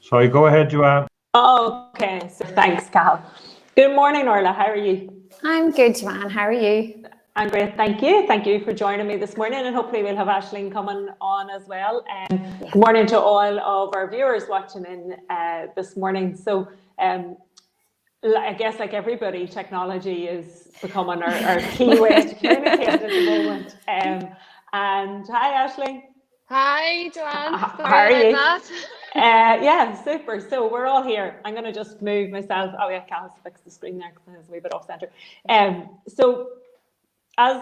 Sorry, go ahead, Joanne. Oh, okay, so thanks, Cal. Good morning, Orla. How are you? I'm good, Joanne. How are you? I'm great, thank you. Thank you for joining me this morning, and hopefully we'll have Aisling coming on as well. Good morning to all of our viewers watching in this morning. So, I guess like everybody, technology is becoming our key way to communicate at the moment. And hi, Aisling. Hi, Joanne. How Sorry are about you? that. Yeah, super. So we're all here. I'm going to just move myself. Oh yeah, Cal has fixed the screen there because it's a wee bit off center. So as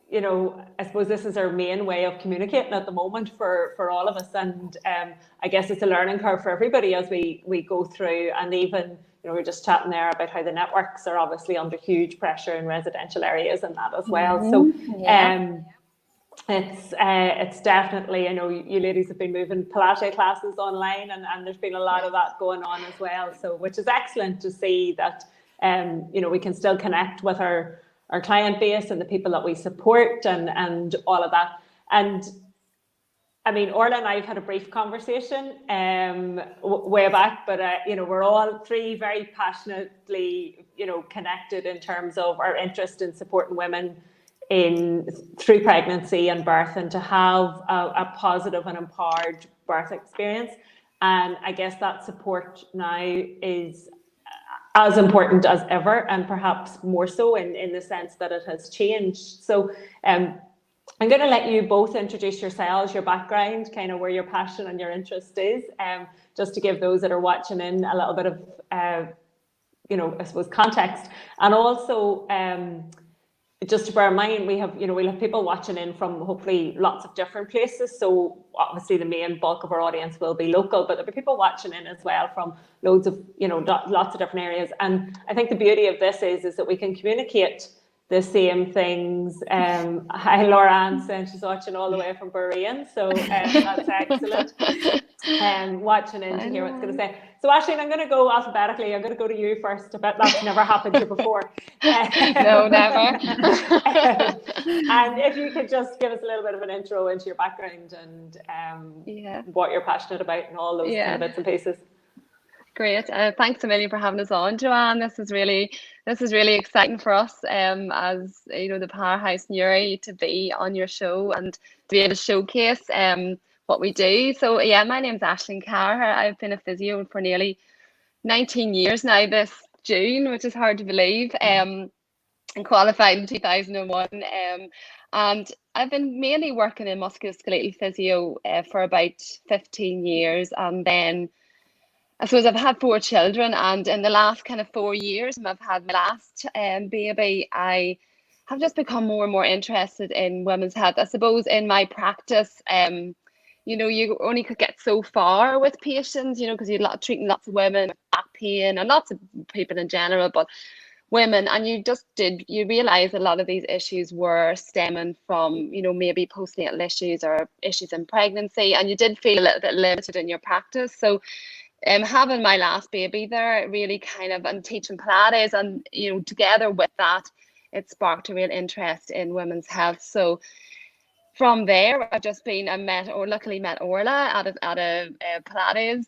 you know, I suppose this is our main way of communicating at the moment for all of us, and I guess it's a learning curve for everybody as we go through. And even we're just chatting there about how the networks are obviously under huge pressure in residential areas and that as well. So it's definitely, I know you ladies have been moving Pilates classes online, and there's been a lot of that going on as well. So which is excellent to see that we can still connect with our client base and the people that we support and all of that. And I mean, Orla and I have had a brief conversation way back, but we're all three very passionately connected in terms of our interest in supporting women through pregnancy and birth, and to have a positive and empowered birth experience. And I guess that support now is as important as ever, and perhaps more so in the sense that it has changed. So I'm going to let you both introduce yourselves, your background, kind of where your passion and your interest is, just to give those that are watching in a little bit of, I suppose, context. And also, just to bear in mind, we'll have people watching in from hopefully lots of different places. So obviously the main bulk of our audience will be local, but there'll be people watching in as well from loads of, lots of different areas. And I think the beauty of this is that we can communicate the same things. Hi, Laura Ann, saying she's watching all the way from Bahrain, so that's excellent. Watching in to hear what's going to say. So Aisling, I'm going to go alphabetically. I'm going to go to you first. I bet that's never happened to you before. No, never. And if you could just give us a little bit of an intro into your background and what you're passionate about and all those kind of bits and pieces. Great. Thanks a million for having us on, Joanne. This is really exciting for us, as the Powerhouse Newry, to be on your show and to be able to showcase what we do. So yeah, my name's Aisling Carr. I've been a physio for nearly 19 years now this June, which is hard to believe. And qualified in 2001. And I've been mainly working in musculoskeletal physio for about 15 years, and then I suppose I've had 4 children, and in the last kind of 4 years, I've had my last baby, I have just become more and more interested in women's health. I suppose in my practice, you only could get so far with patients, because you're treating lots of women with back pain and lots of people in general, but women, and you realize a lot of these issues were stemming from, maybe postnatal issues or issues in pregnancy, and you did feel a little bit limited in your practice. So having my last baby there really and teaching Pilates, and together with that, it sparked a real interest in women's health. So from there, luckily met Orla at a Pilates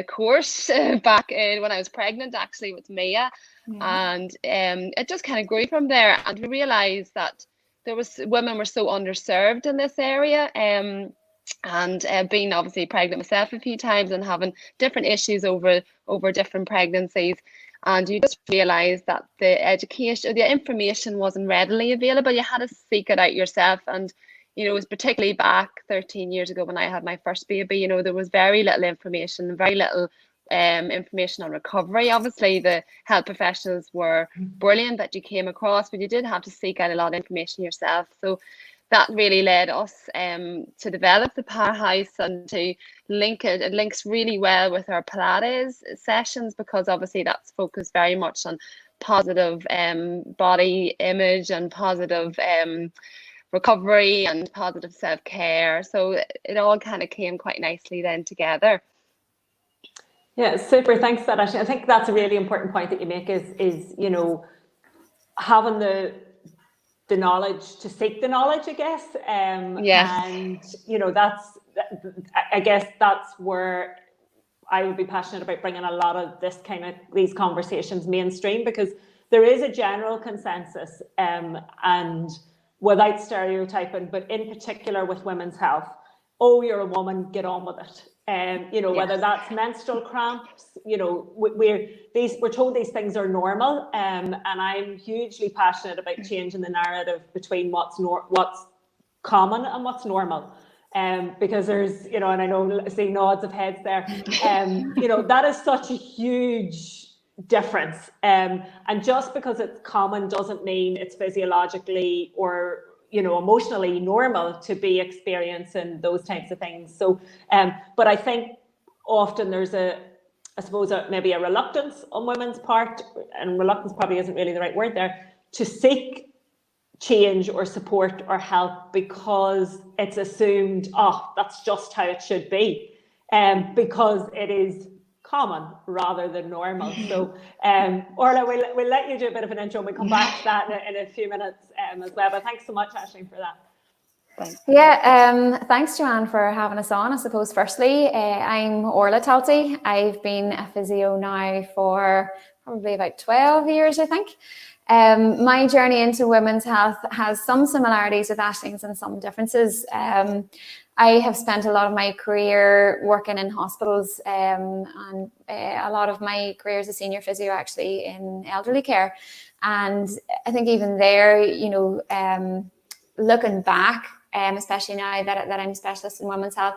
course back when I was pregnant, actually, with Mia. And it just kind of grew from there, and we realized that women were so underserved in this area. And being obviously pregnant myself a few times and having different issues over different pregnancies, and you just realize that the education, the information wasn't readily available. You had to seek it out yourself. And it was particularly back 13 years ago when I had my first baby, there was very little information, very little information on recovery. Obviously the health professionals were brilliant that you came across, but you did have to seek out a lot of information yourself. So that really led us to develop the Powerhouse and to link it. It links really well with our Pilates sessions, because obviously that's focused very much on positive body image and positive recovery and positive self-care. So it all kind of came quite nicely then together. Yeah, super. Thanks for that, Aisling. I think that's a really important point that you make is having the knowledge to seek the knowledge, I guess. Yes. And that's, I guess that's where I would be passionate about bringing a lot of these conversations mainstream, because there is a general consensus, and without stereotyping, but in particular with women's health, oh, you're a woman, get on with it. Whether that's menstrual cramps, we're told these things are normal, and I'm hugely passionate about changing the narrative between what's common and what's normal. Because there's, and I know, see nods of heads there, that is such a huge difference. And just because it's common doesn't mean it's physiologically or, emotionally normal to be experiencing those types of things. So, but I think often there's maybe a reluctance on women's part, and reluctance probably isn't really the right word there, to seek change or support or help, because it's assumed, that's just how it should be, because it is common rather than normal. So Orla, we'll let you do a bit of an intro and we'll come back to that in a few minutes as well, but thanks so much, Aisling, for that. Thanks. Thanks, Joanne, for having us on. I suppose firstly, I'm Orla Talty. I've been a physio now for probably about 12 years, I think. My journey into women's health has some similarities with Aisling's and some differences. I have spent a lot of my career working in hospitals, and a lot of my career as a senior physio actually in elderly care. And I think even there, looking back, especially now that I'm a specialist in women's health,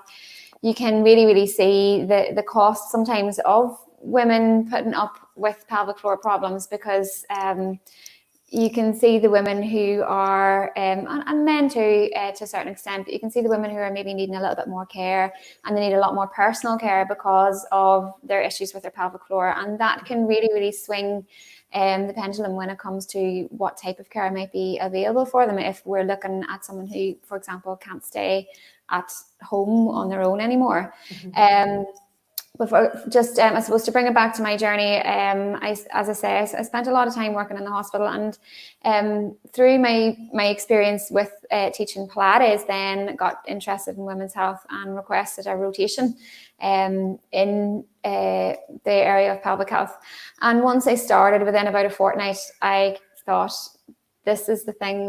you can really see the cost sometimes of women putting up with pelvic floor problems, because you can see the women who are, and men too, to a certain extent, but you can see the women who are maybe needing a little bit more care, and they need a lot more personal care because of their issues with their pelvic floor. And that can really swing the pendulum when it comes to what type of care might be available for them, if we're looking at someone who, for example, can't stay at home on their own anymore. But I suppose to bring it back to my journey, as I say, I spent a lot of time working in the hospital, and through my experience with teaching Pilates, then got interested in women's health and requested a rotation in the area of pelvic health. And once I started, within about a fortnight, I thought, this is the thing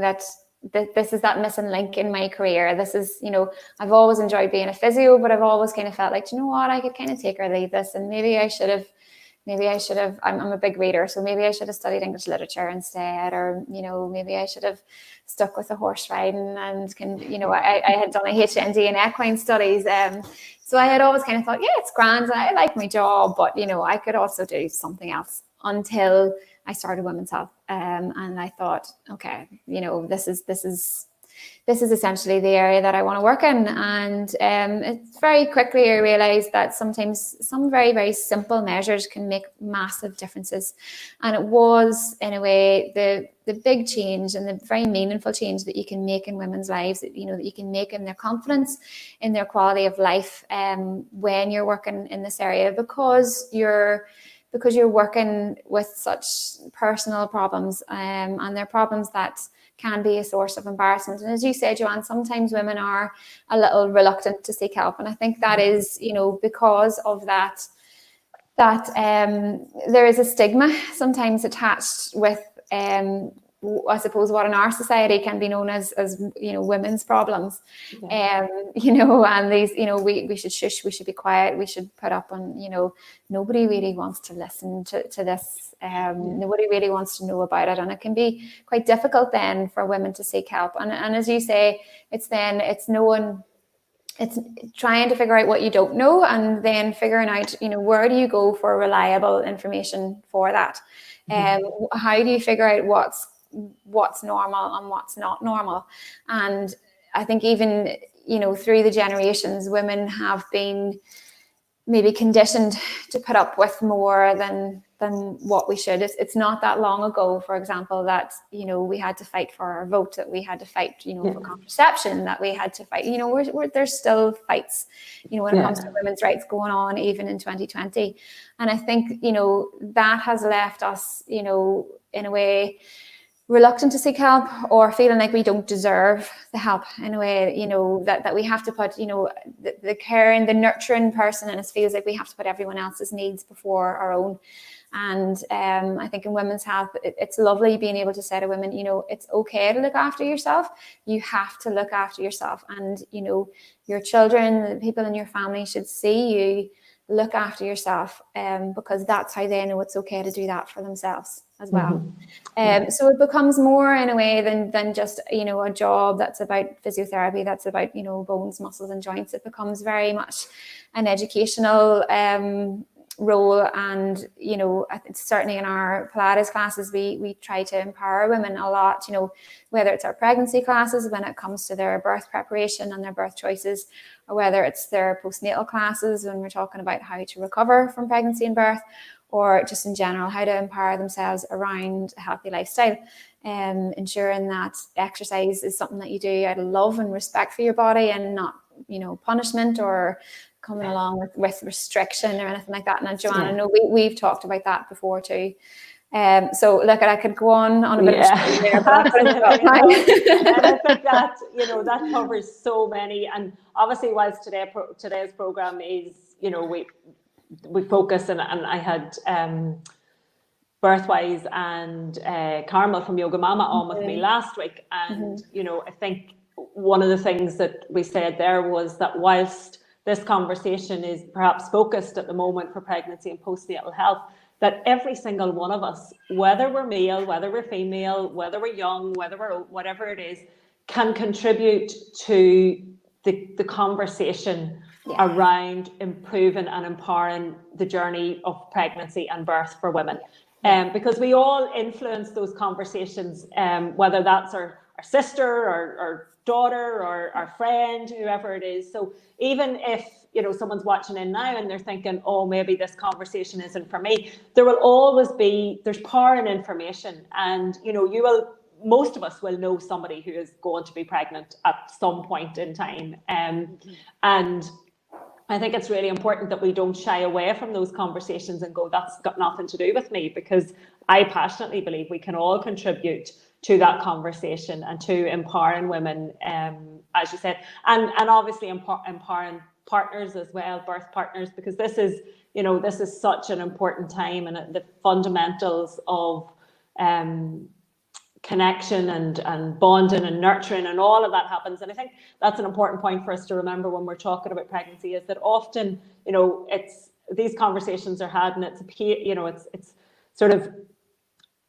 this is that missing link in my career. This is, I've always enjoyed being a physio, but I've always kind of felt like, I could kind of take or leave this, and maybe I should have, I'm a big reader, so maybe I should have studied English literature instead, or, maybe I should have stuck with the horse riding, and I had done a HND in equine studies. So I had always kind of thought, yeah, it's grand, I like my job, but, I could also do something else, until I started women's health, and I thought, okay, this is essentially the area that I want to work in. And it's very quickly I realized that sometimes some very, very simple measures can make massive differences. And it was, in a way, the big change and the very meaningful change that you can make in women's lives, that you can make in their confidence, in their quality of life, when you're working in this area, because you're working with such personal problems, and they're problems that can be a source of embarrassment. And as you said, Joanne, sometimes women are a little reluctant to seek help. And I think that is, because of that there is a stigma sometimes attached with, I suppose, what in our society can be known as women's problems. Yeah. And these, we should shush, we should be quiet, we should put up on, nobody really wants to listen to this. Nobody really wants to know about it. And it can be quite difficult then for women to seek help. And as you say, it's trying to figure out what you don't know, and then figuring out, where do you go for reliable information for that? How do you figure out what's normal and what's not normal? And I think even, through the generations, women have been maybe conditioned to put up with more than what we should. It's not that long ago, for example, that, we had to fight for our vote, that we had to fight, for contraception, that we had to fight, there's still fights, when it comes to women's rights going on, even in 2020. And I think, that has left us, in a way, reluctant to seek help, or feeling like we don't deserve the help in a way, that we have to put, the caring, the nurturing person, and it feels like we have to put everyone else's needs before our own. And I think in women's health, it's lovely being able to say to women, it's okay to look after yourself. You have to look after yourself, and your children, the people in your family should see you look after yourself, because that's how they know it's okay to do that for themselves as well. So it becomes more in a way than just a job that's about physiotherapy, that's about bones, muscles and joints. It becomes very much an educational role, and certainly in our Pilates classes we try to empower women a lot, whether it's our pregnancy classes when it comes to their birth preparation and their birth choices, or whether it's their postnatal classes when we're talking about how to recover from pregnancy and birth, or just in general how to empower themselves around a healthy lifestyle, ensuring that exercise is something that you do out of love and respect for your body, and not punishment or coming along with restriction or anything like that. And Joanne, I know we've talked about that before too. So look, I could go on a bit of a story there, but and I think that that covers so many. And obviously, whilst today's program is we focus, and I had Birthwise and Carmel from Yoga Mama on with me last week, and I think one of the things that we said there was that whilst this conversation is perhaps focused at the moment for pregnancy and postnatal health, that every single one of us, whether we're male, whether we're female, whether we're young, whether we're whatever it is, can contribute to the conversation around improving and empowering the journey of pregnancy and birth for women. Because we all influence those conversations, whether that's our sister or our daughter or our friend, whoever it is. So even if someone's watching in now and they're thinking, oh, maybe this conversation isn't for me, there will always be, there's power in information, and most of us will know somebody who is going to be pregnant at some point in time, and I think it's really important that we don't shy away from those conversations and go, that's got nothing to do with me, because I passionately believe we can all contribute to that conversation and to empowering women, as you said, and obviously empowering partners as well, birth partners, because this is such an important time, and the fundamentals of connection and bonding and nurturing and all of that happens. And I think that's an important point for us to remember when we're talking about pregnancy, is that often it's these conversations are had, and it's sort of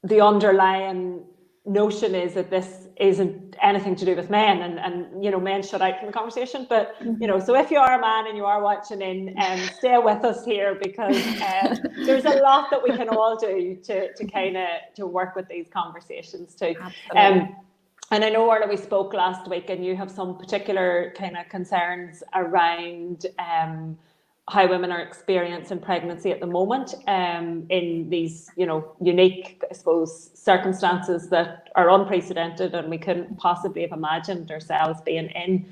the underlying notion is that this isn't anything to do with men, and men shut out from the conversation. But so if you are a man and you are watching in, stay with us here, because there's a lot that we can all do to work with these conversations too. And I know, Orla, we spoke last week, and you have some particular kind of concerns around how women are experiencing pregnancy at the moment, in these, unique, I suppose, circumstances that are unprecedented and we couldn't possibly have imagined ourselves being in.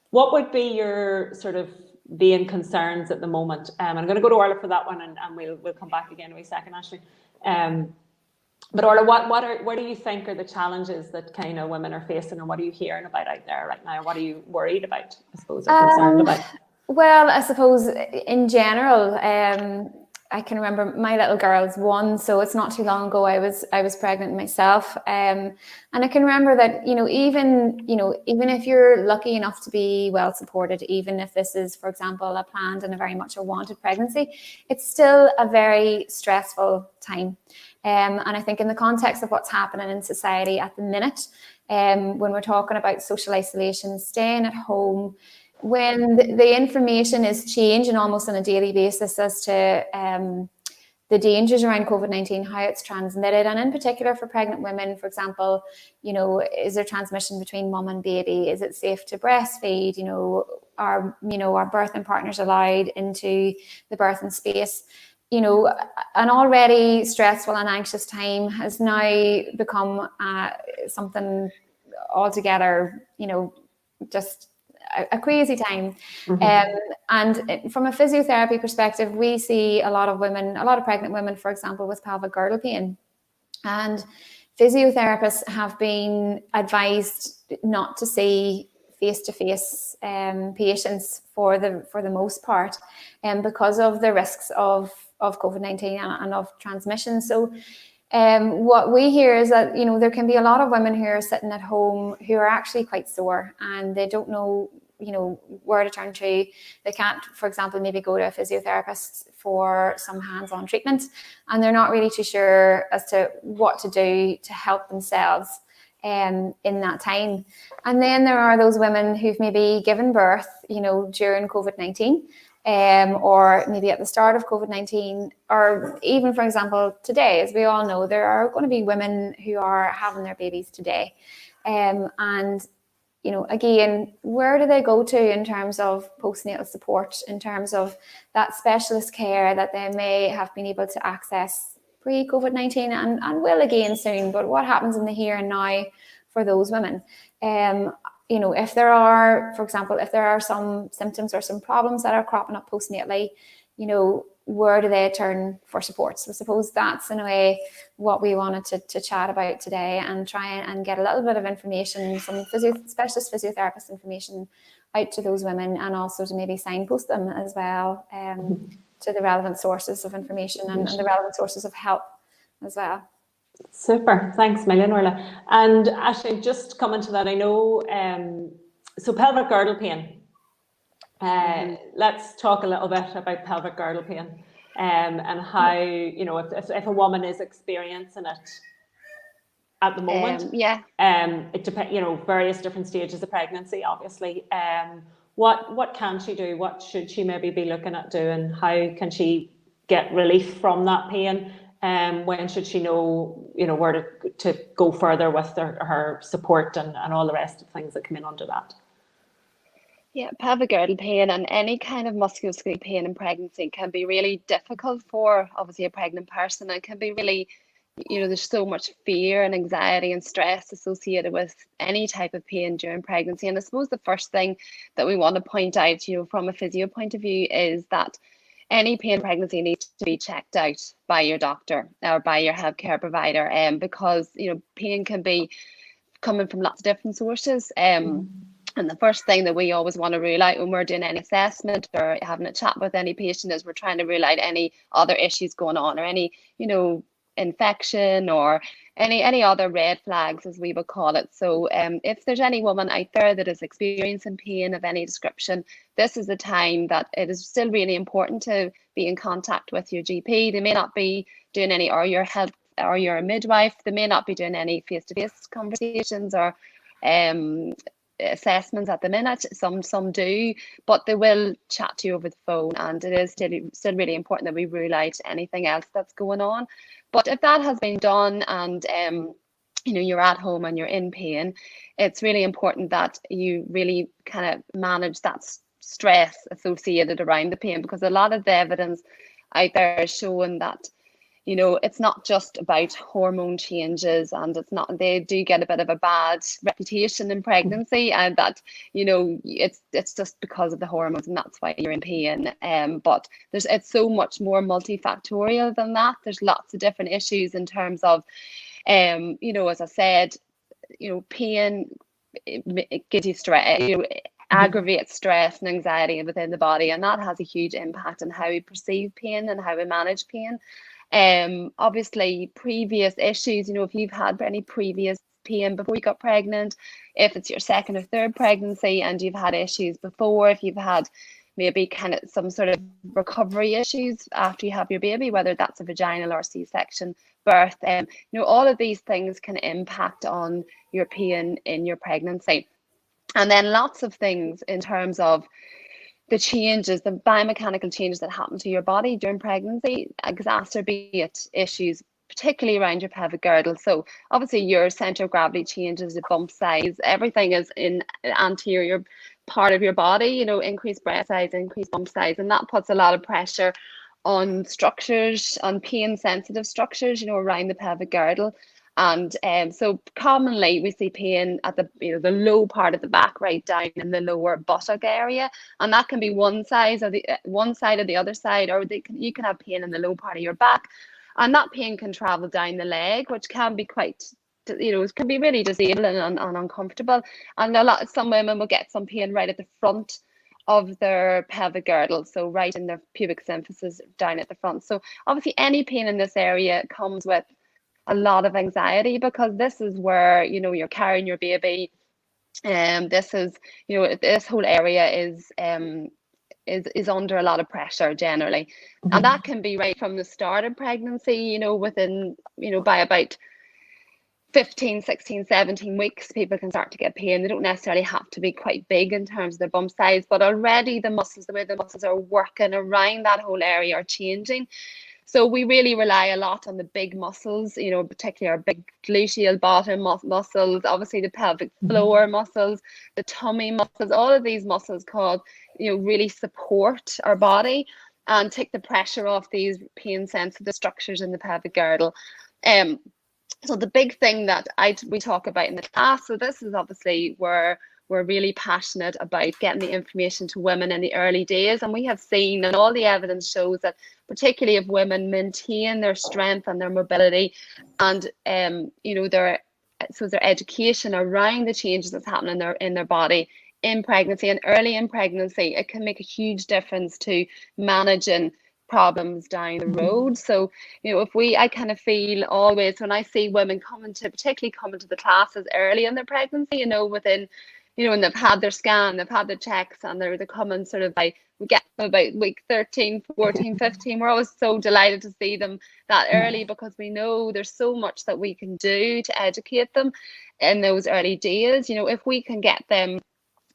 What would be your sort of being concerns at the moment? I'm going to go to Orla for that one, and we'll come back again in a second, Ashley. But Orla, what do you think are the challenges that kind of women are facing, and what are you hearing about out there right now? What are you worried about, I suppose, or concerned about? Well, I suppose in general, I can remember my little girl's 1, so it's not too long ago I was pregnant myself, and I can remember that even if you're lucky enough to be well supported, even if this is, for example, a planned and a very much a wanted pregnancy, it's still a very stressful time, and I think in the context of what's happening in society at the minute, when we're talking about social isolation, staying at home, when the information is changing almost on a daily basis as to the dangers around COVID-19, how it's transmitted, and in particular for pregnant women, for example, is there transmission between mum and baby? Is it safe to breastfeed? Are birthing partners allowed into the birthing space? An already stressful and anxious time has now become something altogether, just a crazy time. And from a physiotherapy perspective, we see a lot of pregnant women, for example, with pelvic girdle pain. And physiotherapists have been advised not to see face-to-face patients for the most part, because of the risks of COVID-19 and of transmission. So what we hear is that, you know, there can be a lot of women who are sitting at home who are actually quite sore, and they don't know, you know, where to turn to. They can't, for example, maybe go to a physiotherapist for some hands-on treatment, and they're not really too sure as to what to do to help themselves in that time. And then there are those women who've maybe given birth, you know, during COVID-19, or maybe at the start of COVID-19, or even, for example, today, as we all know, there are going to be women who are having their babies today. And, you know, again, where do they go to in terms of postnatal support, in terms of that specialist care that they may have been able to access pre-COVID-19 and will again soon? But what happens in the here and now for those women? You know, if there are, for example, if there are some symptoms or some problems that are cropping up postnatally, you know, where do they turn for support? So I suppose that's in a way what we wanted to chat about today, and try and get a little bit of information, some specialist physiotherapist information out to those women, and also to maybe signpost them as well to the relevant sources of information and the relevant sources of help as well. Super, thanks million, Orla. And actually, just coming to that, I know, so pelvic girdle pain. Let's talk a little bit about pelvic girdle pain, and how, you know, if a woman is experiencing it at the moment. It depends, you know, various different stages of pregnancy, obviously. What can she do? What should she maybe be looking at doing? How can she get relief from that pain? When should she know, you know, where to go further with her support and all the rest of things that come in under that? Yeah, pelvic girdle pain and any kind of musculoskeletal pain in pregnancy can be really difficult for, obviously, a pregnant person, and can be really, you know, there's so much fear and anxiety and stress associated with any type of pain during pregnancy. And I suppose the first thing that we want to point out, you know, from a physio point of view, is that any pain in pregnancy needs to be checked out by your doctor or by your healthcare provider, because, you know, pain can be coming from lots of different sources. And the first thing that we always want to rule out when we're doing any assessment or having a chat with any patient is we're trying to rule out any other issues going on, or any, you know, infection, or any other red flags, as we would call it. So if there's any woman out there that is experiencing pain of any description, this is the time that it is still really important to be in contact with your GP. They may not be doing any, or your health, or your midwife, they may not be doing any face-to-face conversations or assessments at the minute. Some do, but they will chat to you over the phone, and it is still really important that we rule out anything else that's going on. But if that has been done, and you know, you're at home and you're in pain, it's really important that you really kind of manage that stress associated around the pain, because a lot of the evidence out there is showing that, you know, it's not just about hormone changes, and it's not, they do get a bit of a bad reputation in pregnancy, and that, you know, it's just because of the hormones and that's why you're in pain. But it's so much more multifactorial than that. There's lots of different issues in terms of, you know, as I said, you know, pain, it gives you stress, you know, aggravates stress and anxiety within the body, and that has a huge impact on how we perceive pain and how we manage pain. Obviously, previous issues, you know, if you've had any previous pain before you got pregnant, if it's your second or third pregnancy and you've had issues before, if you've had maybe kind of some sort of recovery issues after you have your baby, whether that's a vaginal or C-section birth, you know, all of these things can impact on your pain in your pregnancy. And then lots of things in terms of the changes, the biomechanical changes that happen to your body during pregnancy exacerbate issues, particularly around your pelvic girdle. So obviously your center of gravity changes, the bump size, everything is in the anterior part of your body, you know, increased breast size, increased bump size, and that puts a lot of pressure on structures, on pain sensitive structures, you know, around the pelvic girdle. And so commonly we see pain at the, you know, the low part of the back, right down in the lower buttock area, and that can be one side or the other side, or you can have pain in the low part of your back, and that pain can travel down the leg, which can be quite it can be really disabling and uncomfortable. And some women will get some pain right at the front of their pelvic girdle, so right in their pubic symphysis down at the front. So obviously any pain in this area comes with a lot of anxiety, because this is where you're carrying your baby. This is this whole area is under a lot of pressure generally. And that can be right from the start of pregnancy, within by about 15, 16, 17 weeks, people can start to get pain. They don't necessarily have to be quite big in terms of their bump size, but already the way the muscles are working around that whole area are changing. So we really rely a lot on the big muscles, particularly our big gluteal bottom muscles, obviously the pelvic floor muscles, the tummy muscles. All of these muscles really support our body and take the pressure off these pain sensitive structures in the pelvic girdle. So the big thing that we talk about in the class, so this is obviously where we're really passionate about getting the information to women in the early days. And we have seen, and all the evidence shows that particularly if women maintain their strength and their mobility and their education around the changes that's happening in their body in pregnancy and early in pregnancy, it can make a huge difference to managing problems down the road. So I kind of feel always when I see women particularly coming to the classes early in their pregnancy, within and they've had their scan, they've had their checks, and they're coming sort of we get them about week 13, 14, 15. We're always so delighted to see them that early, because we know there's so much that we can do to educate them in those early days. If we can get them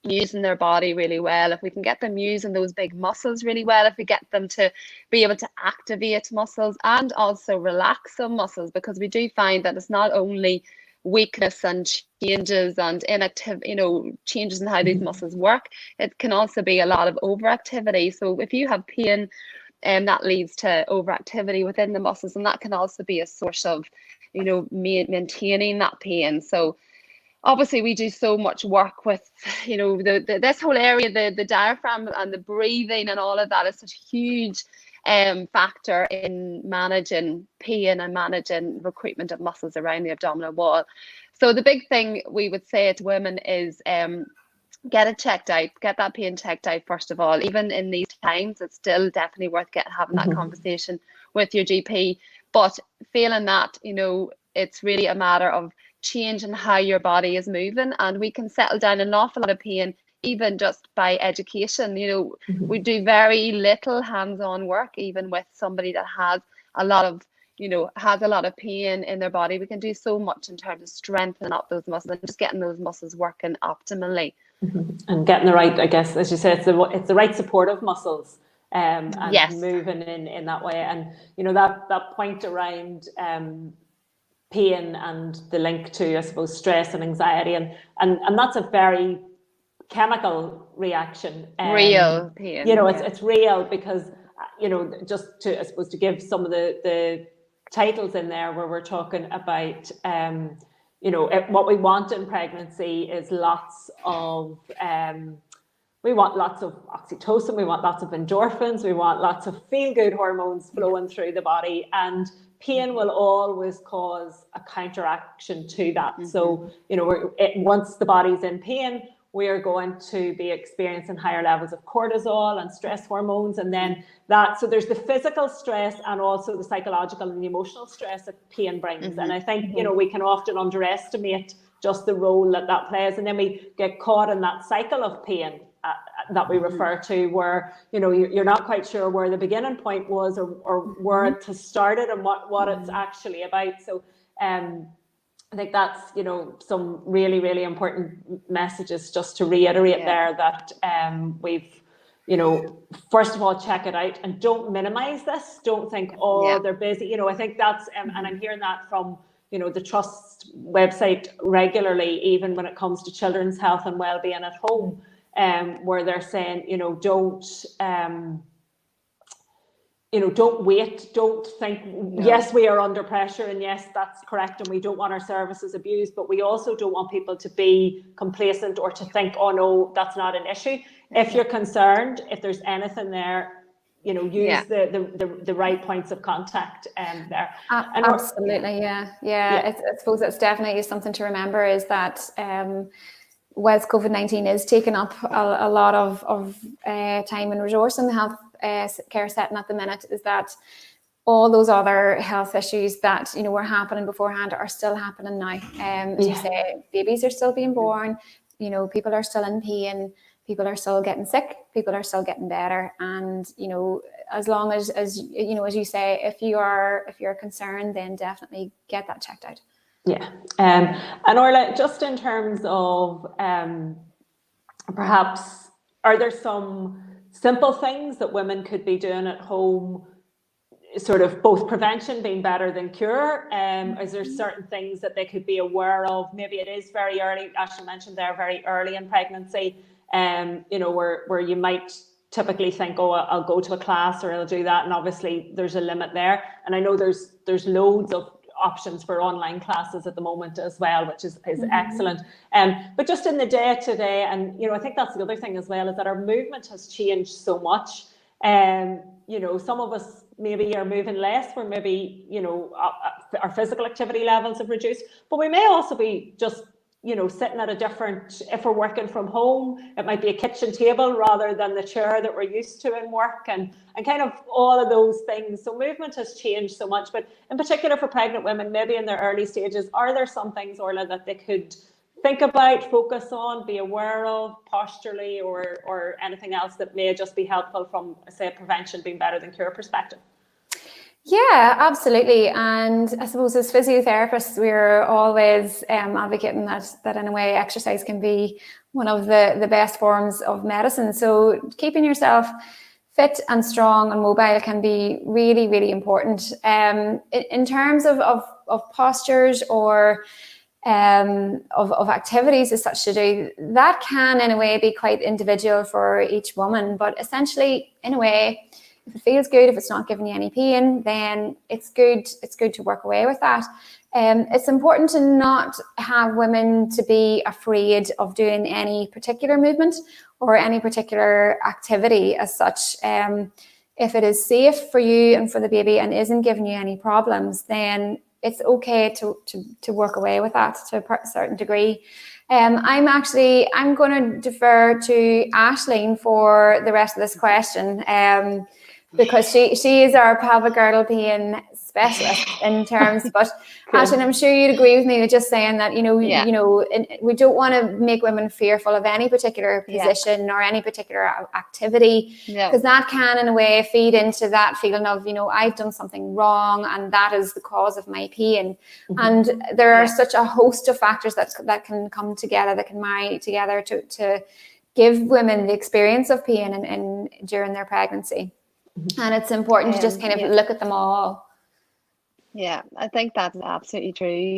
using their body really well, if we can get them using those big muscles really well, if we get them to be able to activate muscles and also relax some muscles, because we do find that it's not only weakness and changes and inactivity, changes in how these muscles work, it can also be a lot of overactivity. So if you have pain, that leads to overactivity within the muscles, and that can also be a source of maintaining that pain. So obviously we do so much work with this whole area, the diaphragm and the breathing and all of that is such a huge factor in managing pain and managing recruitment of muscles around the abdominal wall. So the big thing we would say to women is get it checked out, get that pain checked out first of all. Even in these times, it's still definitely worth having that conversation with your GP. But feeling that, it's really a matter of changing how your body is moving, and we can settle down an awful lot of pain even just by education. We do very little hands-on work, even with somebody that has a lot of pain in their body. We can do so much in terms of strengthening up those muscles and just getting those muscles working optimally. And getting the right, I guess, as you said, it's the right supportive muscles, and yes, moving in that way. And that point around pain and the link to, I suppose, stress and anxiety, and that's a very chemical reaction. Real pain. It's real, because just to, I suppose, to give some of the titles in there where we're talking about what we want in pregnancy is we want lots of oxytocin, we want lots of endorphins, we want lots of feel-good hormones flowing through the body, and pain will always cause a counteraction to that. So once the body's in pain, we are going to be experiencing higher levels of cortisol and stress hormones, and then so there's the physical stress and also the psychological and the emotional stress that pain brings. And I think we can often underestimate just the role that plays, and then we get caught in that cycle of pain that we refer to, where you're not quite sure where the beginning point was or where it has started and what it's actually about. So I think that's some really, really important messages just to reiterate there, that we've first of all, check it out and don't minimize this. Don't think they're busy. I think that's and I'm hearing that from the Trust website regularly, even when it comes to children's health and well-being at home, where they're saying don't wait, don't think, yes, we are under pressure, and yes, that's correct, and we don't want our services abused, but we also don't want people to be complacent or to think, oh no, that's not an issue. If you're concerned, if there's anything there, use the right points of contact there. Absolutely, yeah. I suppose that's definitely something to remember, is that whilst COVID-19 is taking up a lot of time and resource in the health care setting at the minute, is that all those other health issues that were happening beforehand are still happening now. As you say, babies are still being born, people are still in pain, people are still getting sick, people are still getting better, and as long as you say, if you're concerned, then definitely get that checked out. Yeah. And Orla, just in terms of perhaps, are there some simple things that women could be doing at home, sort of both prevention being better than cure? Is there certain things that they could be aware of? Maybe it is very early, Ashley mentioned there, very early in pregnancy, where you might typically think, oh, I'll go to a class or I'll do that, and obviously there's a limit there. And I know there's loads of options for online classes at the moment as well, which is excellent. But just in the day-to-day, and I think that's the other thing as well, is that our movement has changed so much. Some of us maybe are moving less, where maybe our physical activity levels have reduced, but we may also be just sitting at a different, if we're working from home, it might be a kitchen table rather than the chair that we're used to in work, and kind of all of those things. So movement has changed so much, but in particular for pregnant women, maybe in their early stages, are there some things, Orla, that they could think about, focus on, be aware of posturally, or anything else that may just be helpful from, say, prevention being better than cure perspective? Yeah, absolutely. And I suppose as physiotherapists, we're always advocating that in a way exercise can be one of the best forms of medicine. So keeping yourself fit and strong and mobile can be really, really important. In terms of postures or of activities as such to do, that can in a way be quite individual for each woman. But essentially, in a way, if it feels good, if it's not giving you any pain, then it's good to work away with that. It's important to not have women to be afraid of doing any particular movement or any particular activity as such. If it is safe for you and for the baby and isn't giving you any problems, then it's okay to work away with that to a certain degree. I'm going to defer to Aisling for the rest of this question, because she is our pelvic girdle pain specialist in terms. But Aisling, I'm sure you'd agree with me with just saying that we don't want to make women fearful of any particular position or any particular activity, because that can in a way feed into that feeling of I've done something wrong and that is the cause of my pain. And there are such a host of factors that can come together, that can marry together to give women the experience of pain and during their pregnancy. And it's important to just kind of look at them all. Yeah, I think that's absolutely true.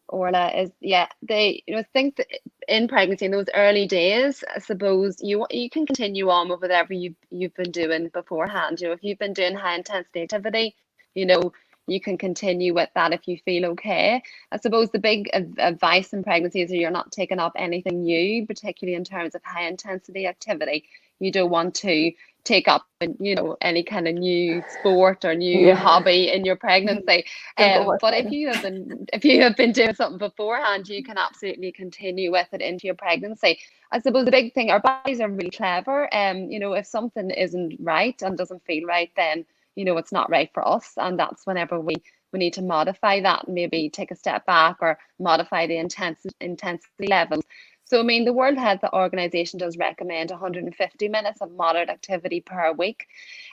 Orla, is they think that in pregnancy, in those early days, I suppose you can continue on with whatever you've been doing beforehand. If you've been doing high intensity activity, you can continue with that if you feel okay. I suppose the big advice in pregnancy is that you're not taking up anything new, particularly in terms of high intensity activity. You don't want to take up any kind of new sport or new hobby in your pregnancy. But if you have been doing something beforehand, you can absolutely continue with it into your pregnancy. I suppose the big thing, our bodies are really clever. If something isn't right and doesn't feel right, then it's not right for us, and that's whenever we need to modify that, maybe take a step back or modify the intensity levels. So, the World Health Organization does recommend 150 minutes of moderate activity per week.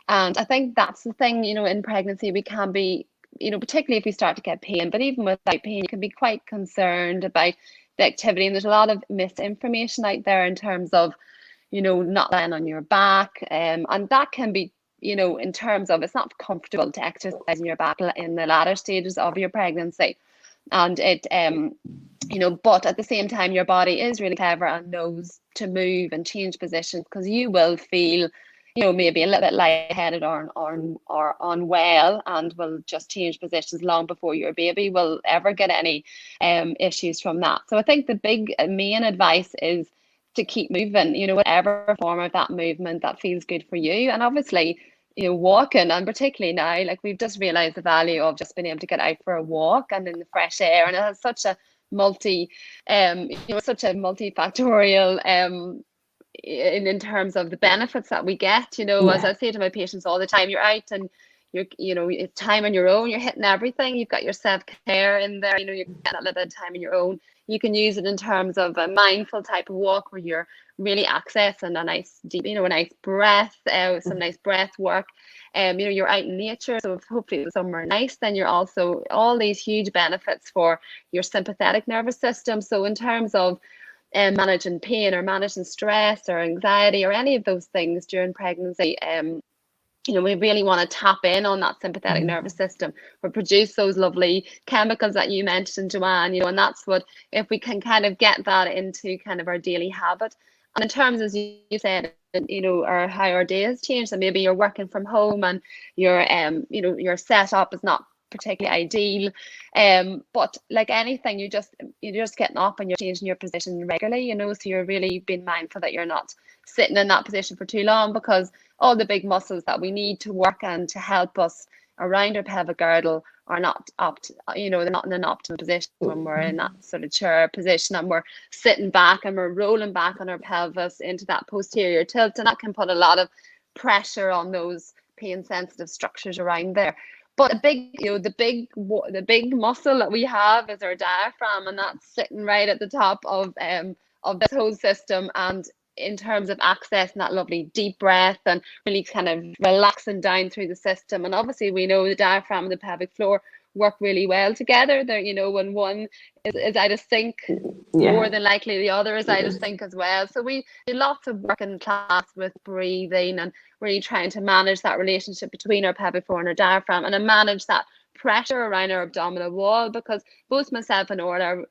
And I think that's the thing, in pregnancy, we can be, particularly if we start to get pain, but even without pain, you can be quite concerned about the activity. And there's a lot of misinformation out there in terms of, not lying on your back. And that can be, in terms of, it's not comfortable to exercise in your back in the latter stages of your pregnancy. And it, but at the same time, your body is really clever and knows to move and change positions, because you will feel, maybe a little bit lightheaded or unwell, and will just change positions long before your baby will ever get any issues from that. So I think the main advice is to keep moving, whatever form of that movement that feels good for you. And obviously, walking, and particularly now, like we've just realized the value of just being able to get out for a walk and in the fresh air, and it has such a such a multifactorial in terms of the benefits that we get. As I say to my patients all the time, you're out and it's time on your own, you're hitting everything, you've got your self-care in there, you're getting a little bit of time on your own. You can use it in terms of a mindful type of walk where you're really accessing a nice deep, a nice breath, some nice breath work. You're out in nature, so if hopefully it's somewhere nice, then you're also all these huge benefits for your sympathetic nervous system. So in terms of managing pain or managing stress or anxiety or any of those things during pregnancy, we really want to tap in on that sympathetic nervous system or produce those lovely chemicals that you mentioned, Joanne, and that's what, if we can kind of get that into kind of our daily habit. And in terms, as you said, or how our day has changed, and maybe you're working from home and your setup is not particularly ideal, but like anything, you're just getting up and you're changing your position regularly, so you're really being mindful that you're not sitting in that position for too long, because all the big muscles that we need to work and to help us around our pelvic girdle are not they're not in an optimal position when we're in that sort of chair position and we're sitting back and we're rolling back on our pelvis into that posterior tilt, and that can put a lot of pressure on those pain sensitive structures around there. But the big muscle that we have is our diaphragm, and that's sitting right at the top of this whole system. And in terms of accessing that lovely deep breath and really kind of relaxing down through the system. And obviously we know the diaphragm and the pelvic floor work really well together. They're, when one is out of sync, more than likely the other is out of sync as well. So we do lots of work in class with breathing and really trying to manage that relationship between our pelvic floor and our diaphragm, and to manage that pressure around our abdominal wall, because both myself and Orla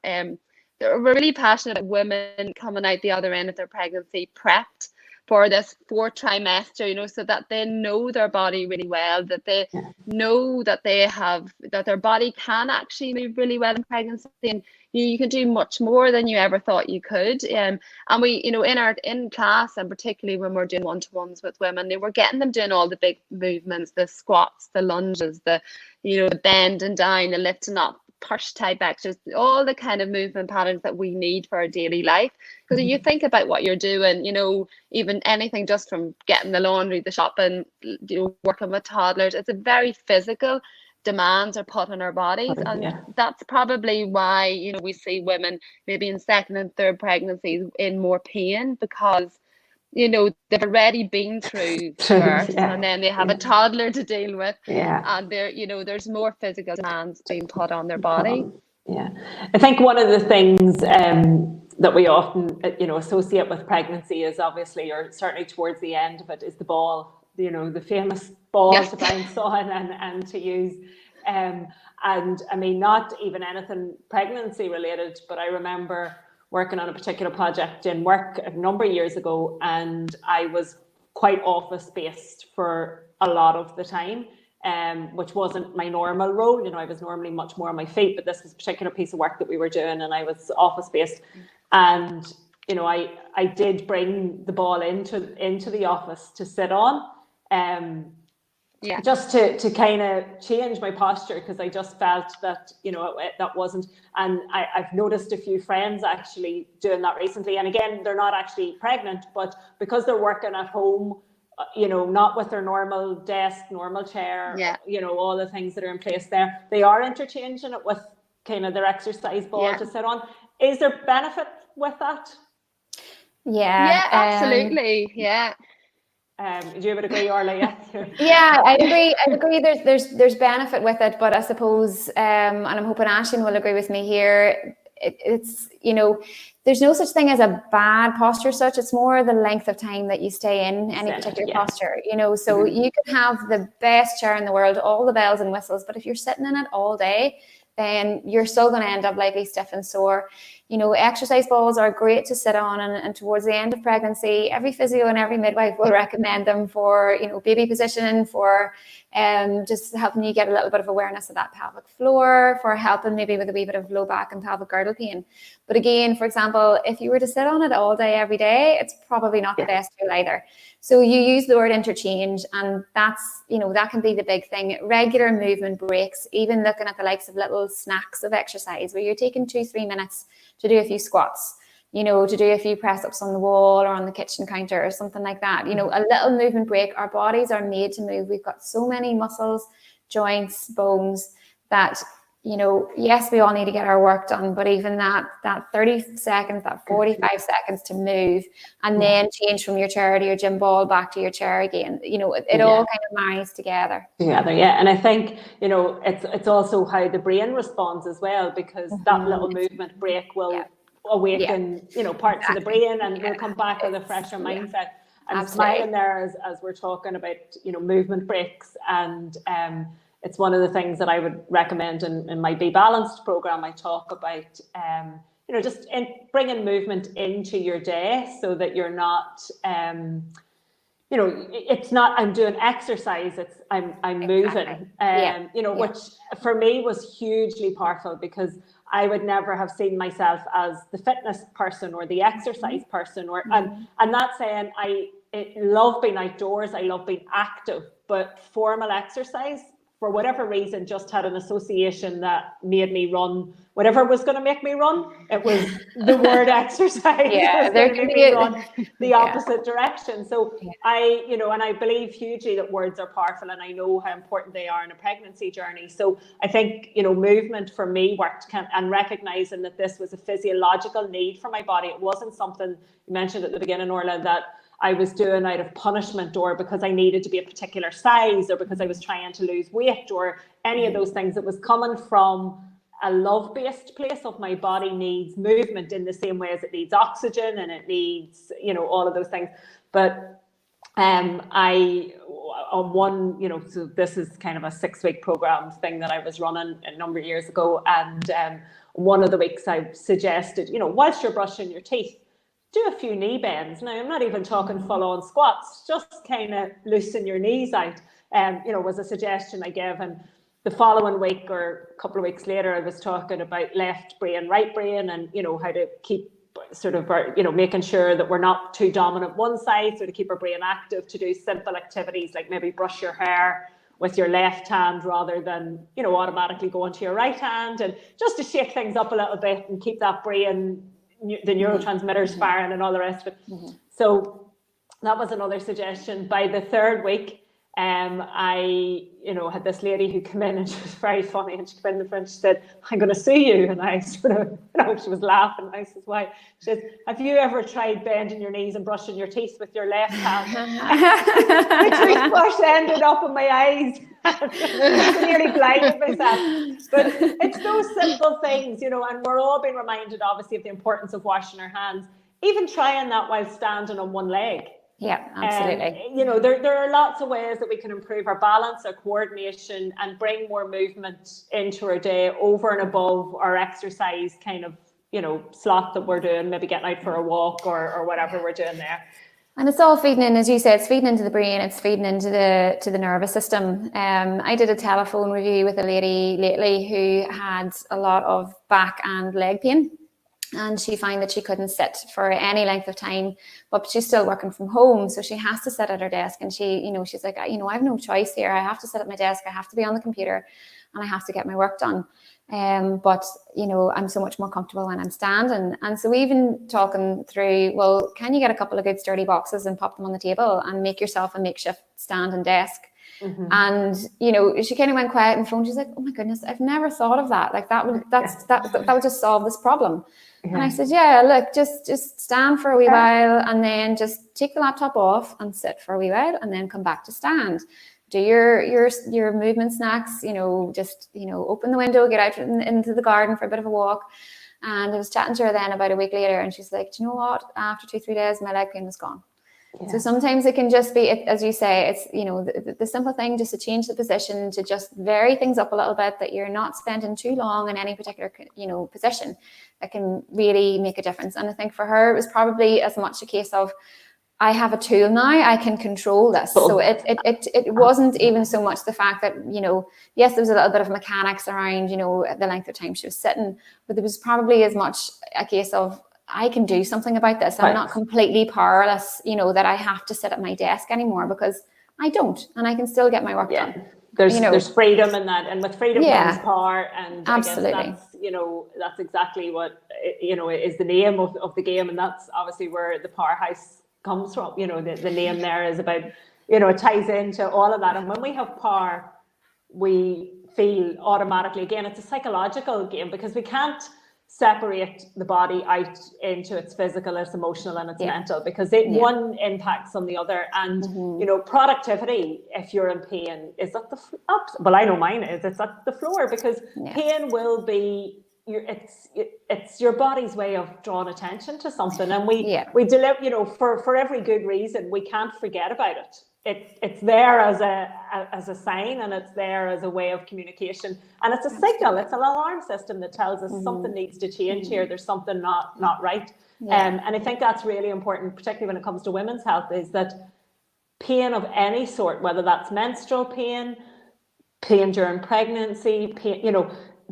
we're really passionate about women coming out the other end of their pregnancy prepped for this fourth trimester, so that they know their body really well, that they know that that their body can actually move really well in pregnancy, and you can do much more than you ever thought you could. And we, in class, and particularly when we're doing one-to-ones with women, we're getting them doing all the big movements, the squats, the lunges, the bending down, the lifting up, push type exercises, all the kind of movement patterns that we need for our daily life. Because if you think about what you're doing, even anything just from getting the laundry, the shopping, working with toddlers, it's a very physical demands are put on our bodies. And that's probably why, we see women maybe in second and third pregnancies in more pain, because they've already been through birth and then they have a toddler to deal with, and there's more physical demands being put on their body. I think one of the things that we often associate with pregnancy is obviously, or certainly towards the end of it, is the ball, the famous ball to bounce on and to use, and I mean, not even anything pregnancy related, but I remember working on a particular project in work a number of years ago, and I was quite office based for a lot of the time, which wasn't my normal role. I was normally much more on my feet, but this was a particular piece of work that we were doing, and I was office based. And I did bring the ball into the office to sit on, just to kind of change my posture, because I just felt that that wasn't. And I've noticed a few friends actually doing that recently, and again, they're not actually pregnant, but because they're working at home, not with their normal desk, normal chair, all the things that are in place there, they are interchanging it with kind of their exercise ball to sit on. Is there benefit with that? Absolutely. Do you ever agree, Orla? I agree. There's benefit with it, but I suppose, and I'm hoping Aisling will agree with me here, it's there's no such thing as a bad posture such. It's more the length of time that you stay in any particular posture, so you could have the best chair in the world, all the bells and whistles, but if you're sitting in it all day, then you're still going to end up likely stiff and sore. You know, exercise balls are great to sit on, and towards the end of pregnancy, every physio and every midwife will recommend them for, you know, baby position, for just helping you get a little bit of awareness of that pelvic floor, for helping maybe with a wee bit of low back and pelvic girdle pain. But again, for example, if you were to sit on it all day, every day, it's probably not the best tool either. So you use the word interchange, and that's, you know, that can be the big thing. Regular movement breaks, even looking at the likes of little snacks of exercise where you're taking 2-3 minutes to do a few squats, you know, to do a few press ups on the wall or on the kitchen counter or something like that. You know, a little movement break. Our bodies are made to move. We've got so many muscles, joints, bones that, you know, yes, we all need to get our work done, but even that 30 seconds, that 45 seconds to move and then change from your chair to your gym ball back to your chair again, you know, it all kind of marries together. And I think, you know, it's also how the brain responds as well, because that little movement break will awaken, you know, parts of the brain, and we'll come back with a fresher mindset. I'm smiling there as we're talking about, you know, movement breaks, and it's one of the things that I would recommend in my Be Balanced program. I talk about, you know, just bringing movement into your day so that you're not, you know, it's not I'm doing exercise, it's I'm moving, you know, which for me was hugely powerful, because I would never have seen myself as the fitness person or the exercise person, or and not saying I love being outdoors, I love being active, but formal exercise, for whatever reason, just had an association that made me run. Whatever was going to make me run, it was the word exercise. Yeah, there can be run the opposite direction. So I, you know, and I believe hugely that words are powerful, and I know how important they are in a pregnancy journey. So I think, you know, movement for me worked, and recognizing that this was a physiological need for my body. It wasn't something you mentioned at the beginning, Orla, that I was doing out of punishment, or because I needed to be a particular size, or because I was trying to lose weight, or any of those things. It was coming from a love-based place of my body needs movement in the same way as it needs oxygen and it needs, you know, all of those things. But I, on one, you know, so this is kind of a 6-week program thing that I was running a number of years ago. And one of the weeks I suggested, you know, whilst you're brushing your teeth, do a few knee bends. Now, I'm not even talking full-on squats, just kind of loosen your knees out, you know, was a suggestion I gave. And the following week, or a couple of weeks later, I was talking about left brain, right brain, and, you know, how to keep sort of, you know, making sure that we're not too dominant one side, so to keep our brain active, to do simple activities like maybe brush your hair with your left hand rather than, you know, automatically going to your right hand, and just to shake things up a little bit and keep that brain, the neurotransmitters firing and all the rest of it. So that was another suggestion. By the 3rd week, I, you know, had this lady who came in, and she was very funny, and she came in the front, she said, "I'm going to sue you." And I sort of, you know, she was laughing, and I said, "Why?" She says, "Have you ever tried bending your knees and brushing your teeth with your left hand?" The toothbrush ended up in my eyes. I nearly blinded myself. But it's those simple things, you know, and we're all being reminded, obviously, of the importance of washing our hands. Even trying that while standing on one leg. Yeah, absolutely. You know, there are lots of ways that we can improve our balance, our coordination, and bring more movement into our day over and above our exercise kind of, you know, slot that we're doing, maybe getting out for a walk or whatever we're doing there. And it's all feeding in, as you said, it's feeding into the brain, it's feeding into the nervous system. I did a telephone review with a lady lately who had a lot of back and leg pain. And she found that she couldn't sit for any length of time, but she's still working from home. So she has to sit at her desk, and she, you know, she's like, you know, I have no choice here. I have to sit at my desk. I have to be on the computer, and I have to get my work done. But, you know, I'm so much more comfortable when I'm standing. And so we've been talking through, well, can you get a couple of good sturdy boxes and pop them on the table and make yourself a makeshift stand and desk? And, you know, she kind of went quiet on the phone. She's like, "Oh my goodness, I've never thought of that. Like that would just solve this problem." And I said, "Yeah, look, just stand for a wee while, and then just take the laptop off and sit for a wee while, and then come back to stand. Do your movement snacks, you know, just, you know, open the window, get out into the garden for a bit of a walk." And I was chatting to her then about a week later, and she's like, "Do you know what? After 2-3 days, my leg pain was gone." So sometimes it can just be, as you say, it's, you know, the simple thing, just to change the position, to just vary things up a little bit, that you're not spending too long in any particular, you know, position. It can really make a difference. And I think for her, it was probably as much a case of, I have a tool now, I can control this. So it wasn't even so much the fact that, you know, yes, there was a little bit of mechanics around, you know, the length of time she was sitting, but there was probably as much a case of, I can do something about this. I'm not completely powerless, you know, that I have to sit at my desk anymore, because I don't, and I can still get my work done. There's freedom in that, and with freedom comes power, and absolutely. I guess that's, you know, that's exactly what, you know, is the name of the game, and that's obviously where the powerhouse comes from. You know, the name there is about, you know, it ties into all of that. And when we have power, we feel automatically, again, it's a psychological game, because we can't separate the body out into its physical, its emotional, and its mental, because one impacts on the other. And you know, productivity, if you're in pain, is at the well, I know mine is, it's at the floor, because pain will be it's your body's way of drawing attention to something, and we deliver, you know, for every good reason. We can't forget about it. It's there as a sign, and it's there as a way of communication, and it's a signal. It's an alarm system that tells us something needs to change here. There's something not right. And I think that's really important, particularly when it comes to women's health, is that pain of any sort, whether that's menstrual pain during pregnancy, pain, you know,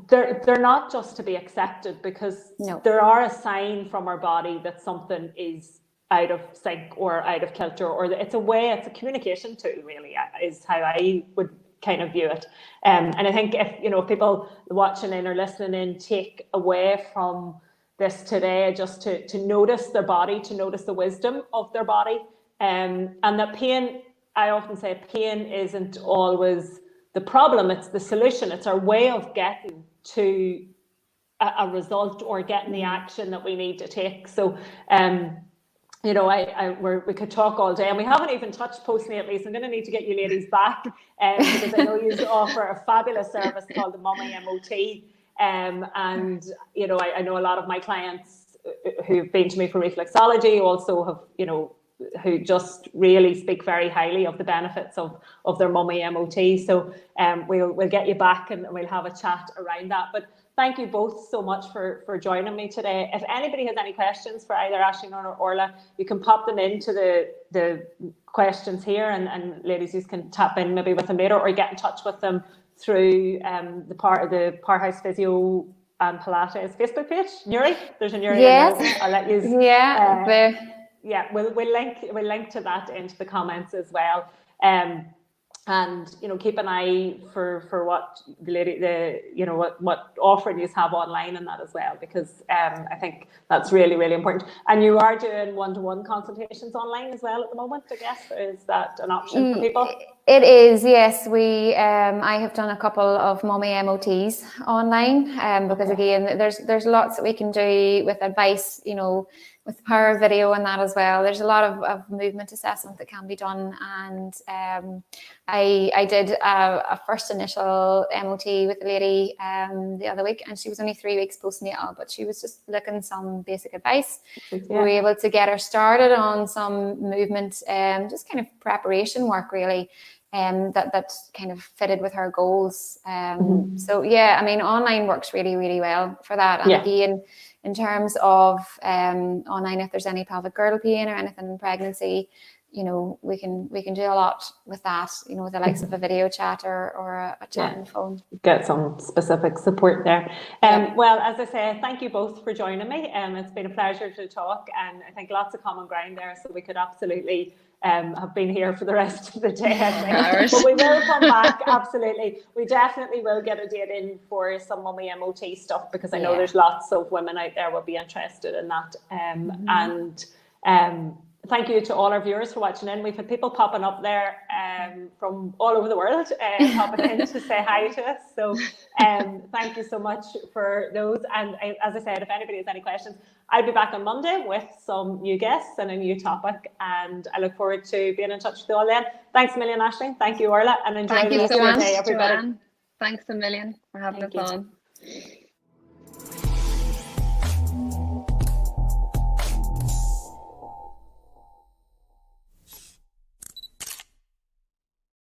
they're not just to be accepted, because there are a sign from our body that something is out of sync or out of kilter, or it's a communication tool, really, is how I would kind of view it. And I think if, you know, people watching in or listening in take away from this today, just to notice their body, to notice the wisdom of their body, and that pain, I often say, pain isn't always the problem, it's the solution. It's our way of getting to a result, or getting the action that we need to take. So you know, we could talk all day, and we haven't even touched postnatally, so I'm going to need to get you ladies back, because I know you offer a fabulous service called the Mummy MOT, and you know, I know a lot of my clients who've been to me for reflexology also have, you know, who just really speak very highly of the benefits of their Mummy MOT. So we'll get you back, and we'll have a chat around that. But thank you both so much for joining me today. If anybody has any questions for either Aisling or Orla, you can pop them into the questions here, and ladies, you can tap in maybe with them later, or get in touch with them through the Powerhouse Physio and Pilates Facebook page. Nuri, there's a Nuri. Yes. I'll let you. Yeah. We'll link to that into the comments as well. And you know, keep an eye for what what offering you have online and that as well, because I think that's really, really important. And you are doing one-to-one consultations online as well at the moment, I guess. Is that an option for people? It is, yes. I have done a couple of Mummy MOTs online, because again, there's lots that we can do with advice, you know, with power video and that as well. There's a lot of movement assessment that can be done, and I did a first initial MOT with a lady the other week, and she was only 3 weeks postnatal, but she was just looking some basic advice. We were able to get her started on some movement, just kind of preparation work, really. That kind of fitted with her goals. So yeah, I mean, online works really, really well for that. And again, in terms of online, if there's any pelvic girdle pain or anything in pregnancy, you know, we can do a lot with that, you know, with the likes of a video chat or a chat on the phone. Get some specific support there. Well, as I say, thank you both for joining me. It's been a pleasure to talk, and I think lots of common ground there, so we could absolutely have been here for the rest of the day, I think. But we will come back, absolutely. We definitely will get a date in for some Mummy MOT stuff, because I know there's lots of women out there will be interested in that. And thank you to all our viewers for watching in. We've had people popping up there from all over the world, popping in to say hi to us. So thank you so much for those. And as I said, if anybody has any questions, I'll be back on Monday with some new guests and a new topic. And I look forward to being in touch with you all then. Thanks a million, Aisling. Thank you, Orla. And enjoy the rest of your day, everybody. Joanne. Thanks a million for having us on.